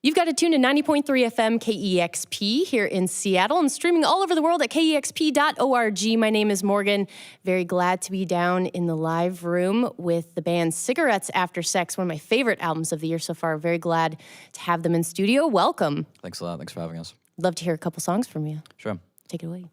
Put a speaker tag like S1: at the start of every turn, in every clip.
S1: You've got to tune to 90.3 FM KEXP here in Seattle and streaming all over the world at KEXP.org. My name is Morgan. Very glad to be down in the live room with the band Cigarettes After Sex, one of my favorite albums of the year so far. Very glad to have them in studio. Welcome.
S2: Thanks a lot. Thanks for having us.
S1: Love to hear a couple songs from you.
S2: Sure.
S1: Take it away.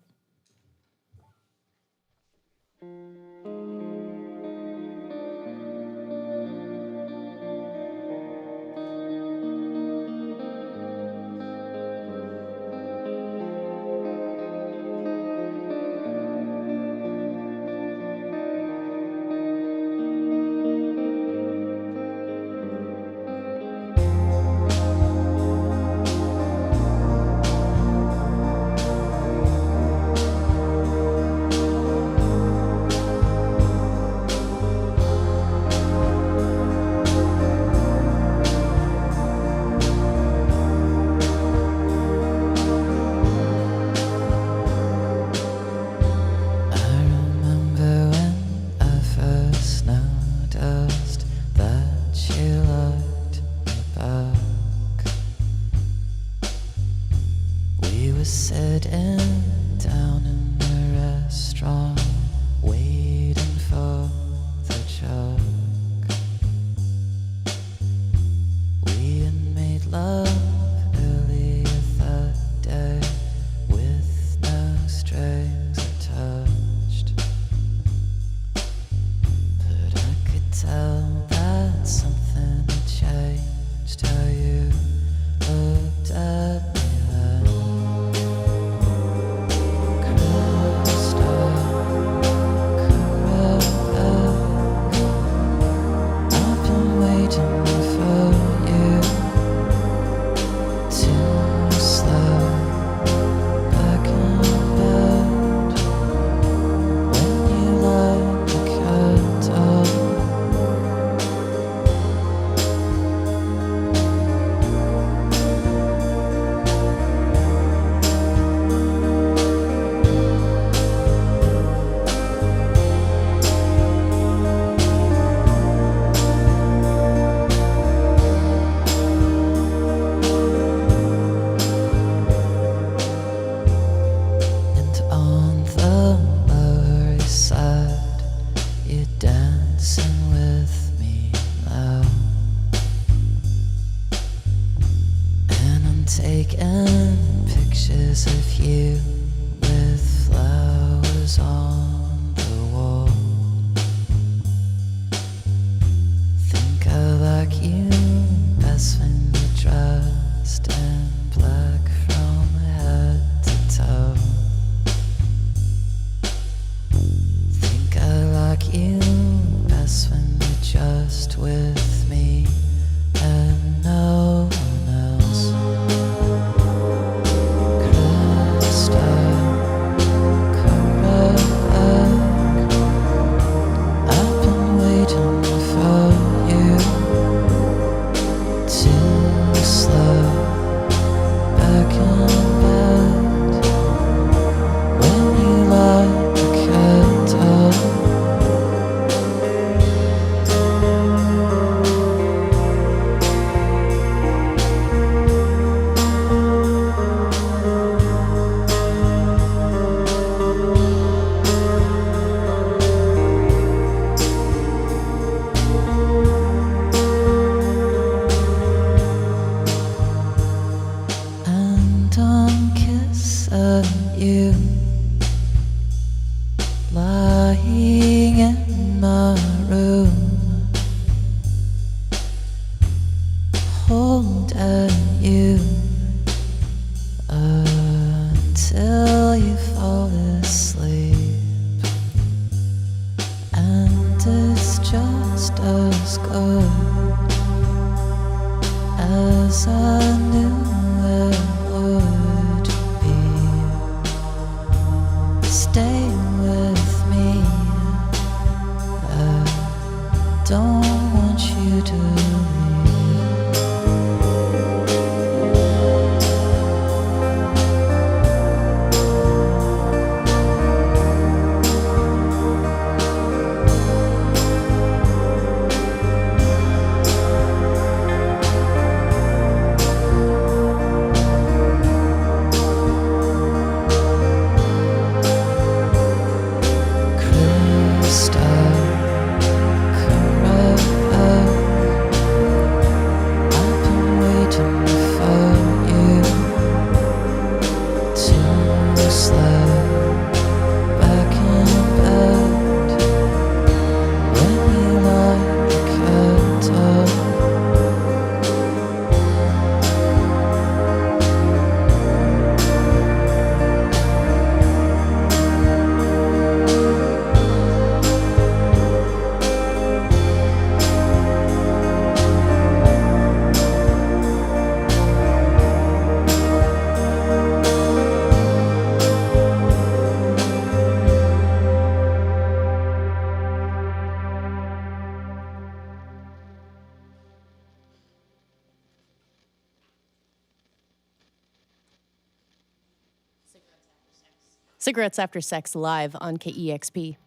S1: Cigarettes After Sex live on KEXP.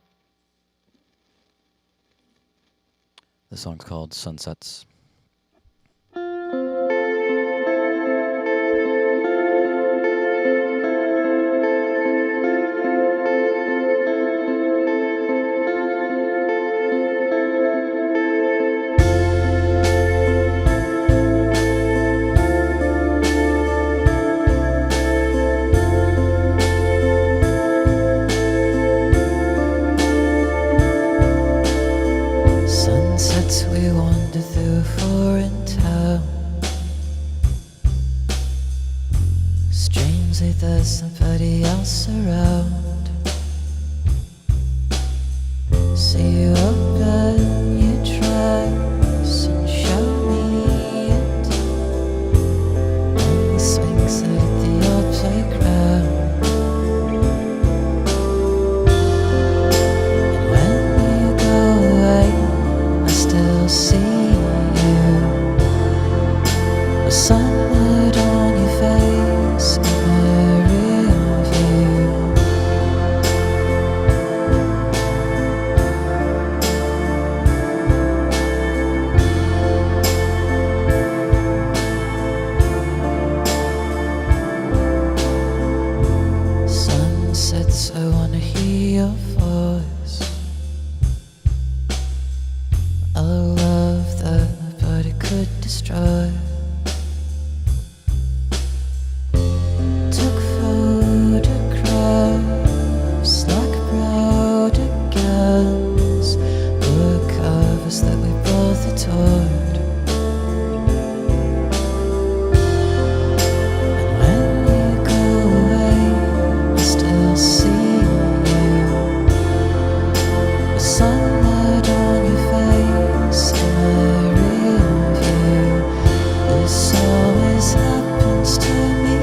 S2: The song's called Sunsets.
S3: We wander through a foreign town. Strangely, there's nobody else around. See you open your dress and show me it. On the swings at the old playground. And when you go away, I still see you. A sunlight on your face in the rear view. Sunsets, I wanna hear your voice. A love that nobody could destroy. Took photographs like proud against book covers that we both adored. And when you go away, I still see you. The sunlight on your face in the rear view. This always happens to me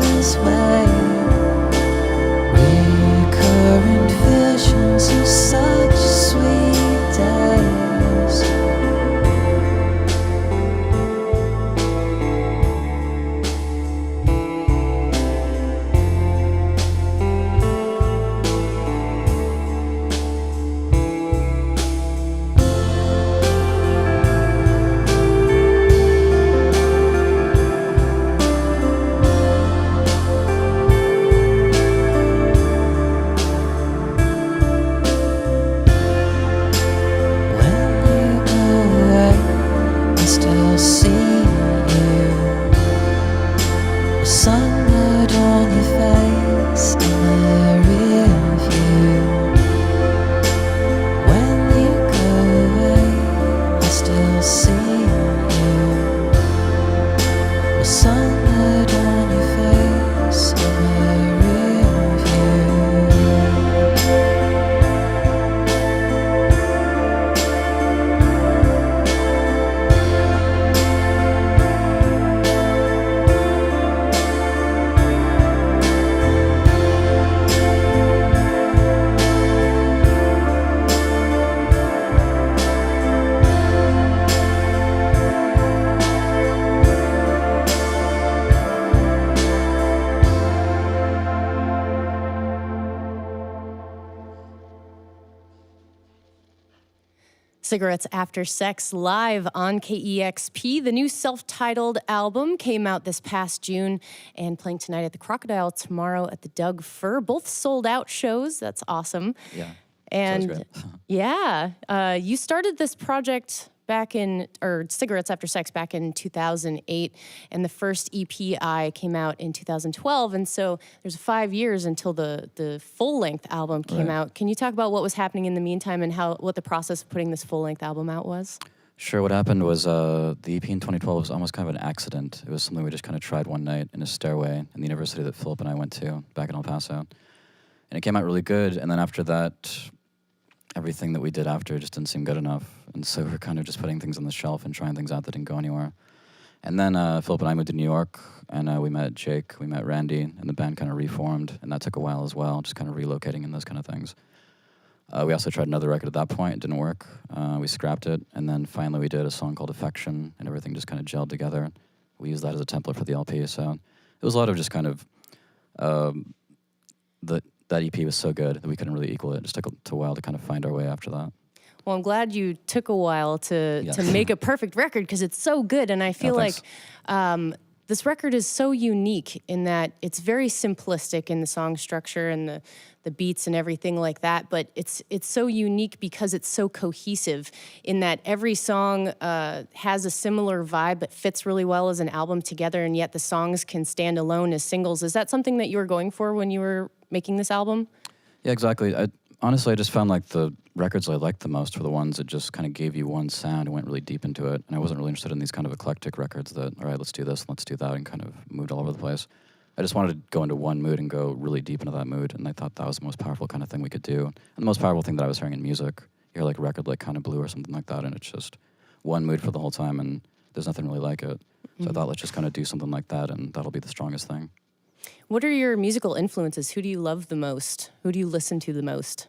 S3: this way. Recurrent visions of such sweet days. Still see you. The sunlight on your face in the rear view. When you go away, I still see you. The sunlight on your face in the rear view.
S1: Cigarettes After Sex live on KEXP. The new self-titled album came out this past June and playing tonight at the Crocodile, tomorrow at the Doug Fir. Both sold out shows. That's awesome.
S2: Yeah.
S1: And
S2: great.
S1: yeah, you started this project Cigarettes After Sex back in 2008, and the first EPI came out in 2012, and so there's 5 years until the full-length album came out. Can you talk about what was happening in the meantime and what the process of putting this full-length album out was?
S2: Sure, what happened was the EP in 2012 was almost kind of an accident. It was something we just kind of tried one night in a stairway in the university that Philip and I went to back in El Paso. And it came out really good, and then after that, everything that we did after just didn't seem good enough. And so we're kind of just putting things on the shelf and trying things out that didn't go anywhere. And then Philip and I moved to New York, and we met Jake, we met Randy, and the band kind of reformed, and that took a while as well, just kind of relocating and those kind of things. We also tried another record at that point. It didn't work. We scrapped it, and then finally we did a song called Affection, and everything just kind of gelled together. We used that as a template for the LP, so it was a lot of just kind of that EP was so good that we couldn't really equal it. It just took a while to kind of find our way after that.
S1: Well, I'm glad you took a while to
S2: Yes.
S1: to make a perfect record because it's so good, and I feel like
S2: thanks.
S1: this record is so unique in that it's very simplistic in the song structure and the beats and everything like that. But it's so unique because it's so cohesive in that every song has a similar vibe but fits really well as an album together, and yet the songs can stand alone as singles. Is that something that you were going for when you were making this album?
S2: Yeah, exactly. Honestly, I just found like the records I liked the most were the ones that just kind of gave you one sound and went really deep into it. And I wasn't really interested in these kind of eclectic records that, all right, let's do this, let's do that, and kind of moved all over the place. I just wanted to go into one mood and go really deep into that mood, and I thought that was the most powerful kind of thing we could do. And the most powerful thing that I was hearing in music. You hear like a record like Kind of Blue or something like that, and it's just one mood for the whole time, and there's nothing really like it. So I thought, let's just kind of do something like that, and that'll be the strongest thing.
S1: What are your musical influences? Who do you love the most? Who do you listen to the most?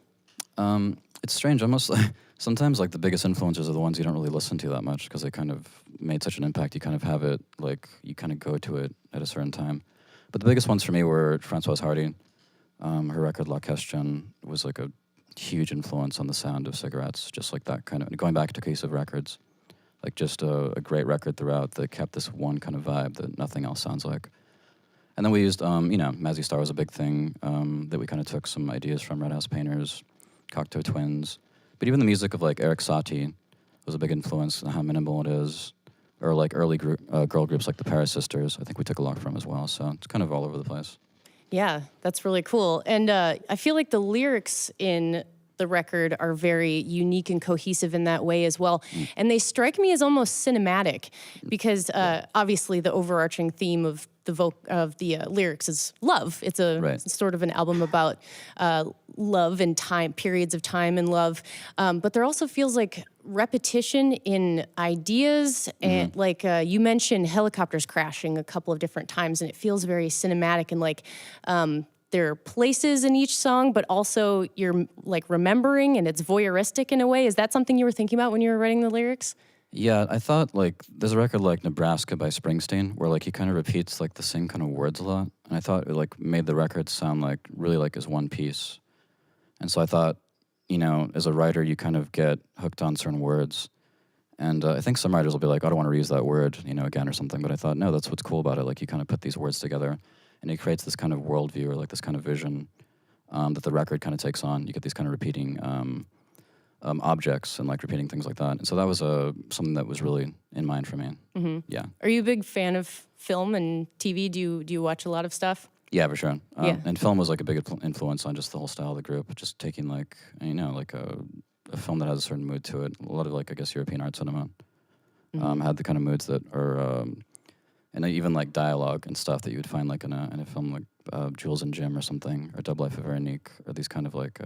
S2: It's strange. Almost sometimes like the biggest influences are the ones you don't really listen to that much because they kind of made such an impact. You kind of have it like you kind of go to it at a certain time. But the biggest ones for me were Françoise Hardy. Her record La Question was like a huge influence on the sound of Cigarettes. Just like that kind of going back to cohesive records, like just a great record throughout that kept this one kind of vibe that nothing else sounds like. And then we used, Mazzy Star was a big thing that we kind of took some ideas from Red House Painters, Cocteau Twins. But even the music of like Eric Satie was a big influence on how minimal it is. Or like early girl groups like the Paris Sisters, I think we took a lot from as well. So it's kind of all over the place.
S1: Yeah, that's really cool. And I feel like the lyrics in the record are very unique and cohesive in that way as well. And they strike me as almost cinematic because obviously the overarching theme of the lyrics is love. It's it's sort of an album about love and time, periods of time and love. But there also feels like repetition in ideas, and like you mentioned helicopters crashing a couple of different times, and it feels very cinematic and like there are places in each song, but also you're like remembering, and it's voyeuristic in a way. Is that something you were thinking about when you were writing the lyrics?
S2: Yeah, I thought like there's a record like Nebraska by Springsteen where like he kind of repeats like the same kind of words a lot, and I thought it like made the record sound like really like as one piece. And so I thought, as a writer, you kind of get hooked on certain words, and I think some writers will be like, I don't want to reuse that word, again or something. But I thought, no, that's what's cool about it. Like you kind of put these words together, and it creates this kind of worldview or like this kind of vision that the record kind of takes on. You get these kind of repeating objects and like repeating things like that. And so that was something that was really in mind for me. Mm-hmm. Yeah.
S1: Are you a big fan of film and TV? Do you watch a lot of stuff?
S2: Yeah, for sure.
S1: Yeah.
S2: And film was like a big influence on just the whole style of the group. Just taking like, like a film that has a certain mood to it. A lot of like, I guess, European art cinema had the kind of moods that are, and even like dialogue and stuff that you would find like in a film like Jules and Jim or something, or Double Life of Veronique, or these kind of like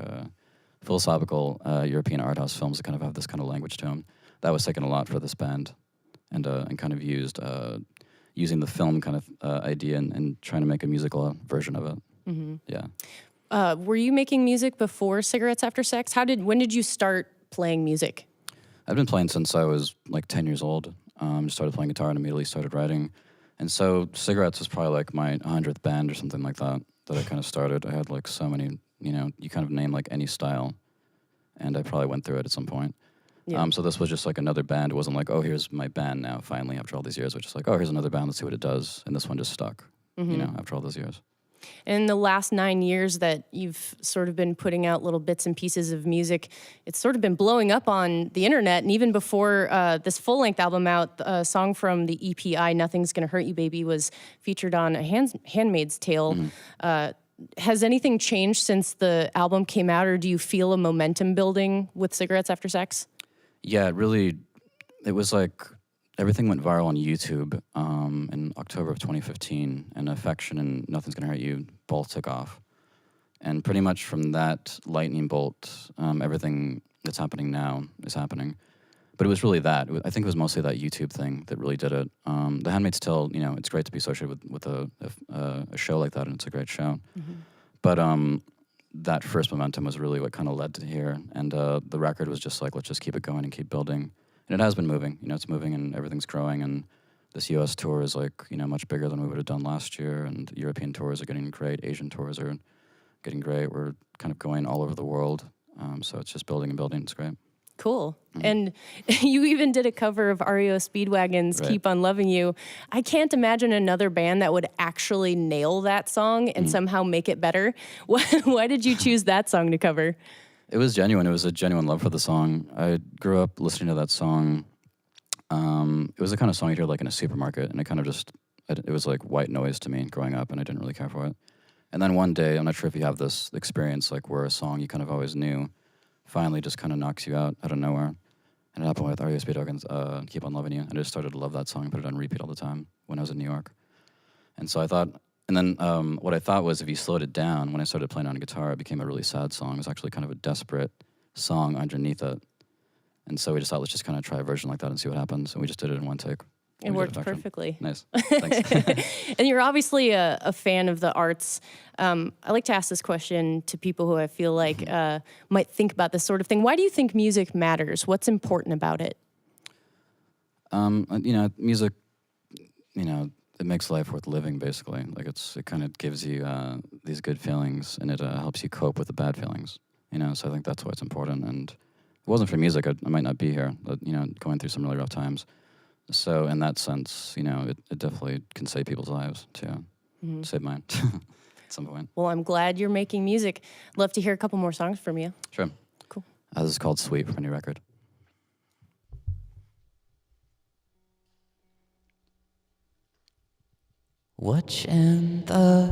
S2: philosophical European art house films that kind of have this kind of language to them. That was taken a lot for this band, and kind of using the film kind of idea and trying to make a musical version of it. Mm-hmm. Yeah.
S1: Were you making music before Cigarettes After Sex? When did you start playing music?
S2: I've been playing since I was like 10 years old. Started playing guitar and immediately started writing. And so Cigarettes was probably like my 100th band or something like that I kind of started. I had like so many, you kind of name like any style, and I probably went through it at some point. Yeah. So this was just like another band. It wasn't like, oh, here's my band now, finally, after all these years. It was just like, oh, here's another band, let's see what it does. And this one just stuck, after all those years.
S1: In the last 9 years that you've sort of been putting out little bits and pieces of music, it's sort of been blowing up on the internet. And even before this full-length album out, a song from the EPI, Nothing's Gonna Hurt You, Baby, was featured on A Handmaid's Tale. Has anything changed since the album came out, or do you feel a momentum building with Cigarettes After Sex?
S2: Yeah, it was like everything went viral on YouTube in October of 2015, and Affection and Nothing's Gonna Hurt You both took off. And pretty much from that lightning bolt, everything that's happening now is happening. But it was really that. I think it was mostly that YouTube thing that really did it. The Handmaid's Tale, it's great to be associated with a show like that, and it's a great show. Mm-hmm. But that first momentum was really what kind of led to here. And the record was just like, let's just keep it going and keep building. And it has been moving. It's moving and everything's growing. And this U.S. tour is like, much bigger than we would have done last year. And European tours are getting great. Asian tours are getting great. We're kind of going all over the world. So it's just building and building. It's great.
S1: Cool. And you even did a cover of REO Speedwagon's
S2: Right.
S1: Keep On Loving You. I can't imagine another band that would actually nail that song and somehow make it better. Why did you choose that song to cover?
S2: It was genuine. It was a genuine love for the song. I grew up listening to that song. It was the kind of song you'd hear like in a supermarket, and it kind of just, it was like white noise to me growing up, and I didn't really care for it. And then one day, I'm not sure if you have this experience, like where a song you kind of always knew finally just kind of knocks you out of nowhere. And it happened with REO Speedwagon's Keep On Loving You. I just started to love that song and put it on repeat all the time when I was in New York. And so I thought, and then what I thought was if you slowed it down, when I started playing on guitar, it became a really sad song. It was actually kind of a desperate song underneath it. And so we just thought, let's just kind of try a version like that and see what happens. And we just did it in one take.
S1: It
S2: We did
S1: worked
S2: perfection.
S1: perfectly.
S2: Nice. Thanks.
S1: And you're obviously a fan of the arts. I like to ask this question to people who I feel like might think about this sort of thing. Why do you think music matters? What's important about it?
S2: Music, it makes life worth living, basically. Like it kind of gives you these good feelings, and it helps you cope with the bad feelings. So I think that's why it's important. And if it wasn't for music, I might not be here. But, going through some really rough times. So in that sense, it definitely can save people's lives too. Save mine at some point.
S1: Well, I'm glad you're making music. Love to hear a couple more songs from you.
S2: Sure.
S1: Cool.
S2: This is called Sweet from a new record.
S3: Watching the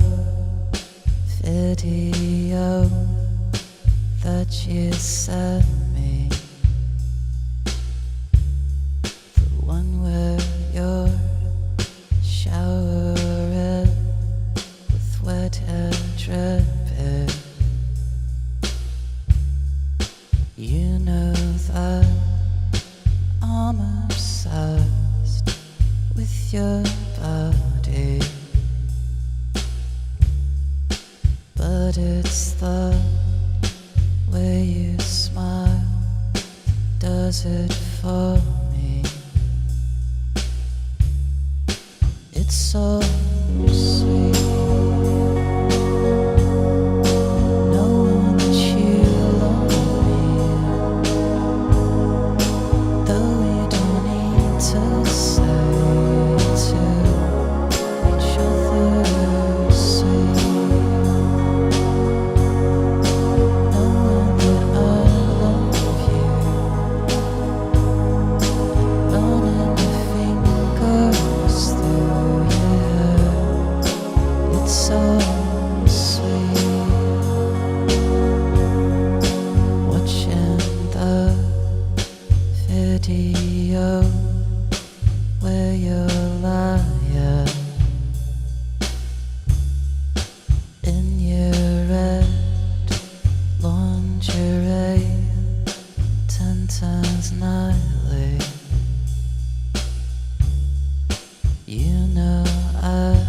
S3: video that you sent me, the one where you're showering with wet hair dripping. You know that I'm obsessed with your body, but it's the way you smile that does it for me. It's so sweet knowing that you love me, though we don't need to say to each other sweet. Knowing that I love you, running your fingers through your hair, it's so sweet. Watching the video where you're lying in your red lingerie, 10 times nightly. I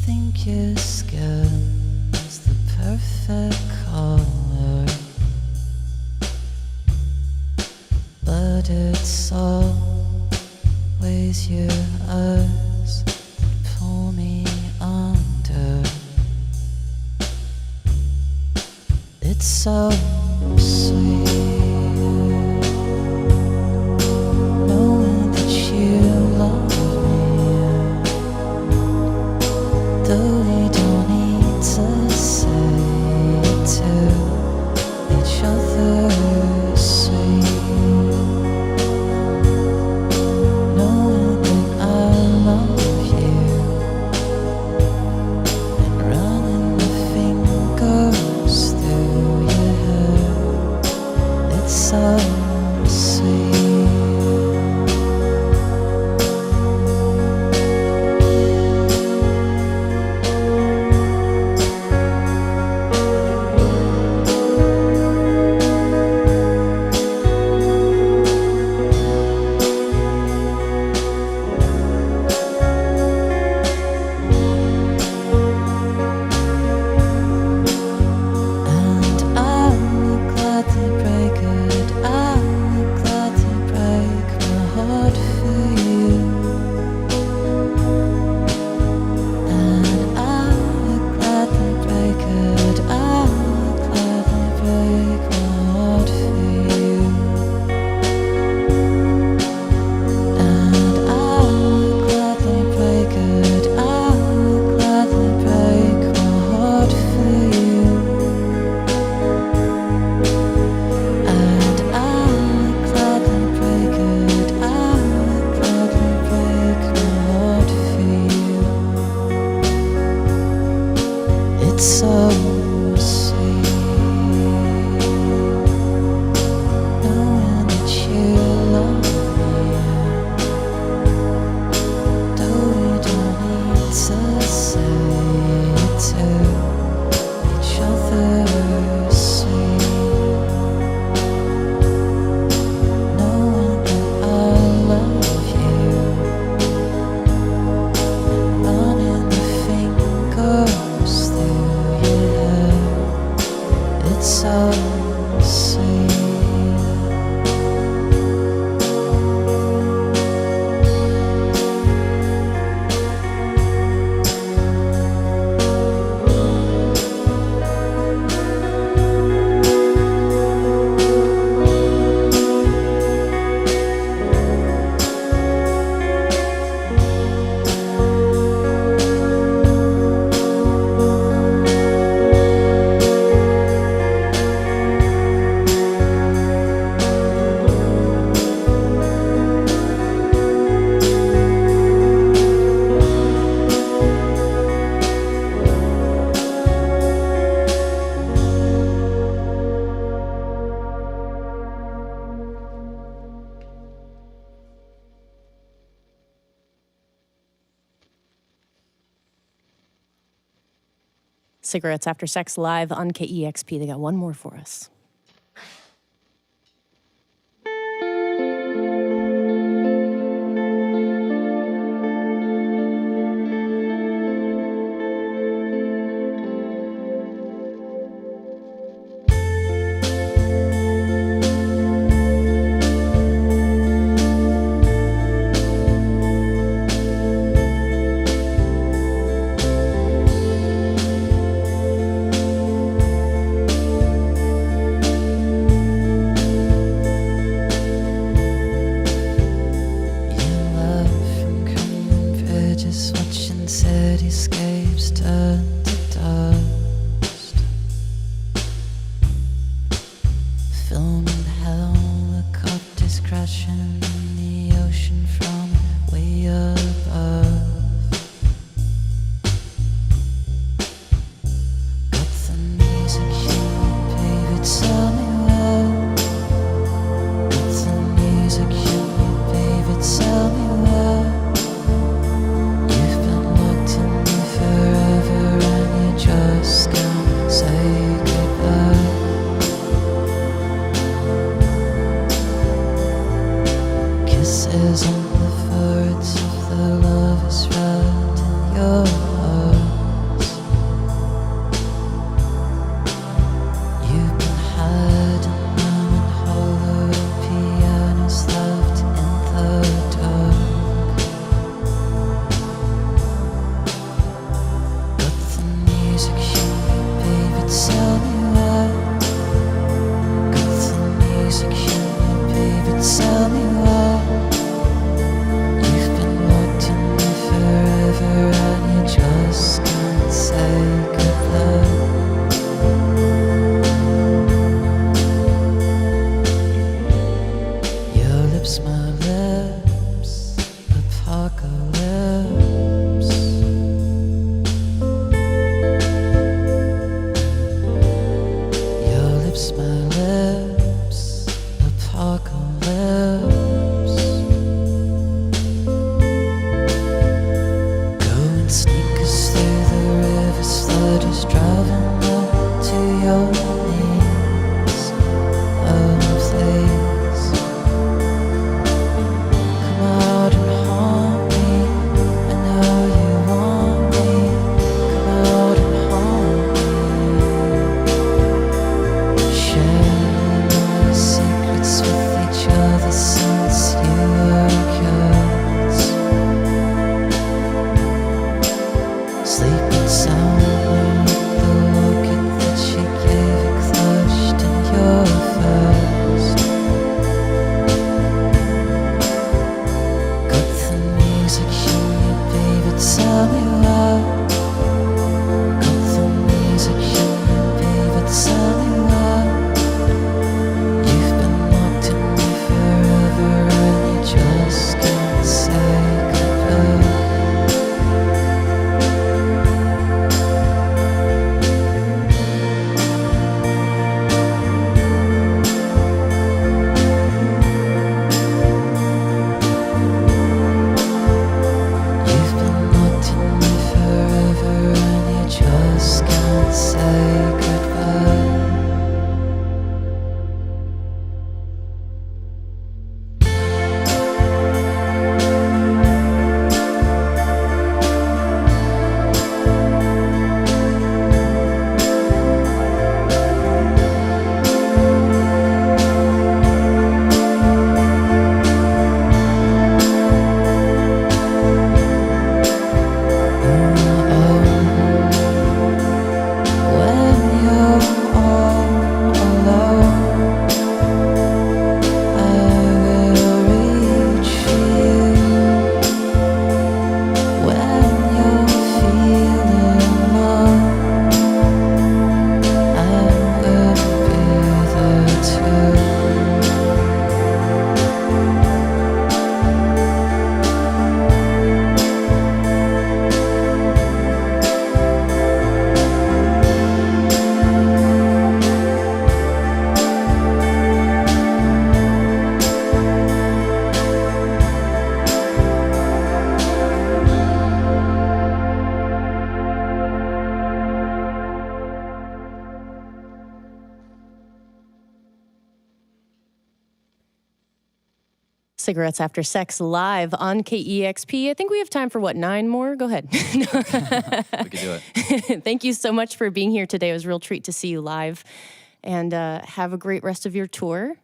S3: think your skin's the perfect color, but it's always your eyes that pull me under. It's so sweet knowing that you love me, though we don't need to say it to each other. Sweet knowing that I love you and running the fingers through your hair.
S1: Cigarettes After Sex live on KEXP. They got one more for us.
S3: Cityscapes turn to dust. Filming helicopters crashing in the ocean from way above. Got the music here, baby, tell me why. Got the music here, baby, tell me why. Just can't say goodbye. Kisses on the foreheads of the lovers right in your heart. You've been hiding them in hollow pianos left in the dark. Music here, baby, tell me why. Got the music here, baby, tell me why. You've been locked in me forever and you just can't say goodbye. Your lips, my lips, apocalypse. My lips, apocalypse. Go and sneak us through the river, slutters driving up to your knees. Oh, please, come out and haunt me. I know you want me. Come out and haunt me. Sharing our secrets with each other since you were kids. Sleeping soundly with the locket that she gave you clutched in your fist. Got the music here, baby, tell me why. Got the music here, baby, tell me why. You've been locked in me forever and you just can't say goodbye. You've been locked in me forever.
S1: Cigarettes After Sex live on KEXP. I think we have time for, 9 more? Go ahead.
S2: We could do it.
S1: Thank you so much for being here today. It was a real treat to see you live. And have a great rest of your tour.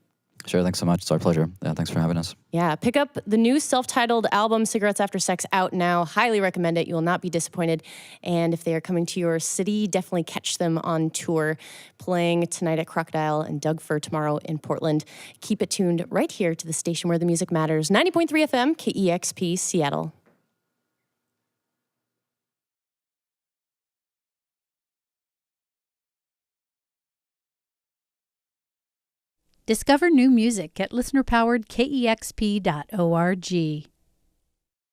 S2: Sure, thanks so much. It's our pleasure. Yeah, thanks for having us.
S1: Yeah, pick up the new self-titled album, Cigarettes After Sex, out now. Highly recommend it. You will not be disappointed. And if they are coming to your city, definitely catch them on tour, playing tonight at Crocodile and Doug Fir tomorrow in Portland. Keep it tuned right here to the station where the music matters. 90.3 FM, KEXP, Seattle.
S4: Discover new music at listener-powered KEXP.org.